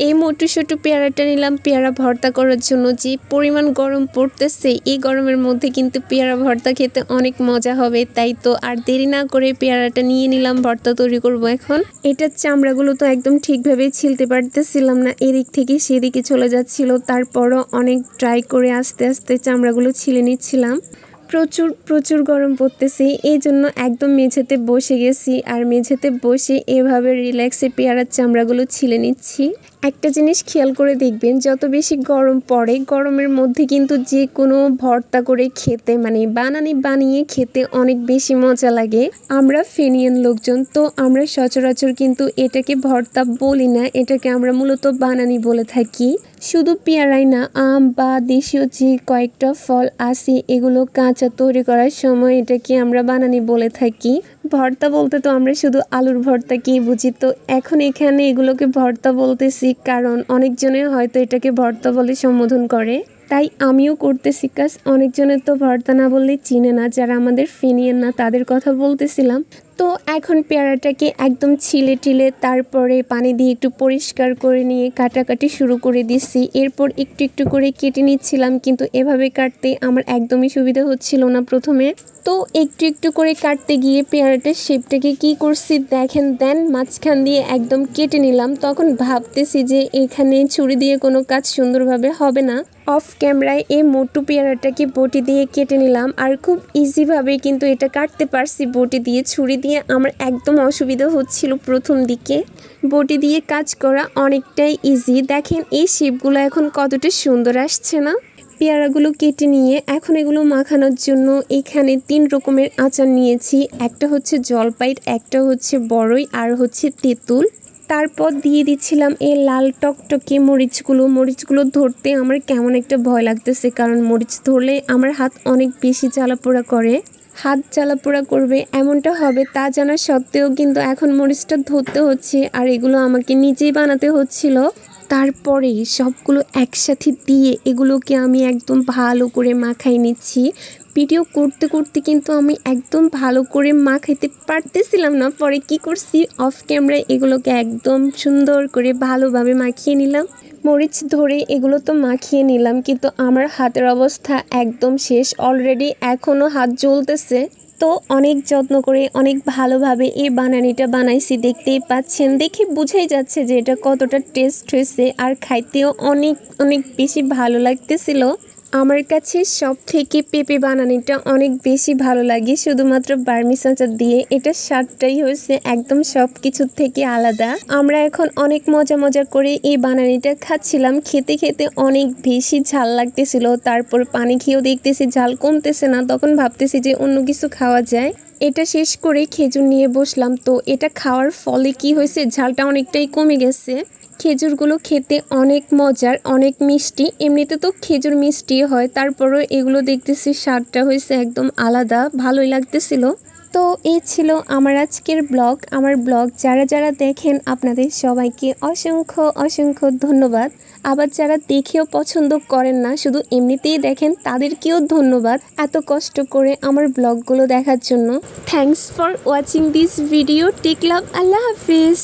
এই মোটু সোটু পেয়ারাটা নিলাম পেয়ারা ভর্তা করার জন্য। যে পরিমাণ গরম পড়তেছে, এই গরমের মধ্যে কিন্তু পেয়ারা ভর্তা খেতে অনেক মজা হবে। তাই তো আর দেরি না করে পেয়ারাটা নিয়ে নিলাম, ভর্তা তৈরি করব এখন। এটার চামড়াগুলো তো একদম ঠিকভাবে ছিলতে পারতেছিলাম না, এদিক থেকে সেদিকে চলে যাচ্ছিল। তারপরও অনেক ট্রাই করে আস্তে আস্তে চামড়াগুলো ছিলে নিচ্ছিলাম। প্রচুর প্রচুর গরম পড়তেছে, এই জন্য একদম মেঝেতে বসে গেছি। আর মেঝেতে বসে এভাবে রিল্যাক্সে পেয়ারার চামড়াগুলো ছিলে নিচ্ছি। একটা জিনিস খেয়াল করে দেখবেন, যত বেশি গরম পড়ে গরমের মধ্যে কিন্তু যে কোনো ভর্তা করে খেতে মানে বানিয়ে খেতে অনেক বেশি মজা লাগে। আমরা ফেনিয়ান লোকজন তো আমরা সচরাচর কিন্তু এটাকে ভর্তা বলি না, এটাকে আমরা মূলত বানানি বলে থাকি। শুধু পেয়ারাই না, আম বা দেশীয় যে কয়েকটা ফল আছে এগুলো কাঁচা তৈরি করার সময় এটাকে আমরা বানানি বলে থাকি। ভর্তা বলতে তো আমরা শুধু আলুর ভর্তাকেই বুঝি, তো এখন এখানে এগুলোকে ভর্তা বলতেছি কারণ অনেকজনে হয়তো এটাকে ভর্তা বলে সম্বোধন করে। তাই আমিও করতেছি কাজ। অনেকজনের তো ভর্তা না বললে চিনে না, যারা আমাদের ফেনিয়ান না তাদের কথা বলতেছিলাম। তো এখন পেয়ারাটাকে একদম ছিলে টিলে তারপরে পানি দিয়ে একটু পরিষ্কার করে নিয়ে কাটাকাটি শুরু করে দিচ্ছি। এরপর একটু একটু করে কেটে নিচ্ছিলাম, কিন্তু এভাবে কাটতে আমার একদমই সুবিধা হচ্ছিল না প্রথমে। তো একটু একটু করে কাটতে গিয়ে পেয়ারাটার শেপটাকে কি করছি দেখেন, দেন মাঝখান দিয়ে একদম কেটে নিলাম। তখন ভাবতেছি যে এখানে ছুরি দিয়ে কোনো কাজ সুন্দরভাবে হবে না। অফ ক্যামেরায় এই মোটু পেয়ারাটাকে বটি দিয়ে কেটে নিলাম, আর খুব ইজিভাবে কিন্তু এটা কাটতে পারছি বটি দিয়ে। ছুরি দিয়ে আমার একদম অসুবিধা হচ্ছিল প্রথম দিকে। বটি দিয়ে কাজ করা অনেকটাই ইজি। দেখেন এই শেপগুলো এখন কতটা সুন্দর আসছে না। পেয়ারাগুলো কেটে নিয়ে এখন এগুলো মাখানোর জন্য এখানে 3 রকমের আচার নিয়েছি। একটা হচ্ছে জলপাই, একটা হচ্ছে বড়ই, আর হচ্ছে তেঁতুল। তারপর দিয়ে দিচ্ছিলাম এই লাল টকটকে মরিচগুলো ধরতে আমার কেমন একটা ভয় লাগতেছে, কারণ মরিচ ধরলে আমার হাত অনেক বেশি জ্বালাপোড়া করে। হাত জ্বালাপোড়া করবে এমনটা হবে তা জানা সত্ত্বেও কিন্তু এখন মরিচটা ধরতে হচ্ছে, আর এগুলো আমাকে নিজেই বানাতে হচ্ছিল। তারপরে সবগুলো একসাথে দিয়ে এগুলোকে আমি একদম ভালো করে মাখাই নিচ্ছি। ভিডিও করতে করতে কিন্তু আমি একদম ভালো করে মাখাইতে পারতেছিলাম না। পরে কি করছি, অফ ক্যামেরায় এগুলোকে একদম সুন্দর করে ভালোভাবে মাখিয়ে নিলাম। মরিচ ধরে এগুলো তো মাখিয়ে নিলাম, কিন্তু আমার হাতের অবস্থা একদম শেষ অলরেডি, এখনও হাত জ্বলতেছে। তো অনেক যত্ন করে অনেক ভালোভাবে এই বানানিটা বানাইছি, দেখতেই পাচ্ছেন। দেখে বোঝাই যাচ্ছে যে এটা কতটা টেস্ট হয়েছে, আর খাইতেও অনেক অনেক বেশি ভালো লাগতেছিল। আমার কাছে সব থেকে পেঁপে বানানিটা অনেক বেশি ভালো লাগে, শুধুমাত্র বার্মিজ আচার দিয়ে। এটার স্বাদটাই হয়েছে একদম সব কিছুর থেকে আলাদা। আমরা এখন অনেক মজা করে এই বানানিটা খাচ্ছিলাম। খেতে খেতে অনেক বেশি ঝাল লাগতেছিল। তারপর পানি খেয়েও দেখতেছি ঝাল কমতেছে না, তখন ভাবতেছি যে অন্য কিছু খাওয়া যায়। এটা শেষ করে খেজুর নিয়ে বসলাম। তো এটা খাওয়ার ফলে কি হয়েছে, ঝালটা অনেকটাই কমে গেছে। খেজুরগুলো খেতে অনেক মজার, অনেক মিষ্টি। এমনিতে তো খেজুর মিষ্টি হয়, তারপরও এগুলো দেখতেছি স্বাদটা হয়েছে একদম আলাদা, ভালোই লাগতেছিল। তো এই ছিল আমার আজকের ব্লগ। আমার ব্লগ যারা যারা দেখেন আপনাদের সবাইকে অসংখ্য অসংখ্য ধন্যবাদ। আবার যারা দেখেও পছন্দ করেন না, শুধু এমনিতেই দেখেন, তাদেরকেও ধন্যবাদ এত কষ্ট করে আমার ব্লগগুলো দেখার জন্য। Thanks for watching this video. Take love, আল্লাহ হাফিজ।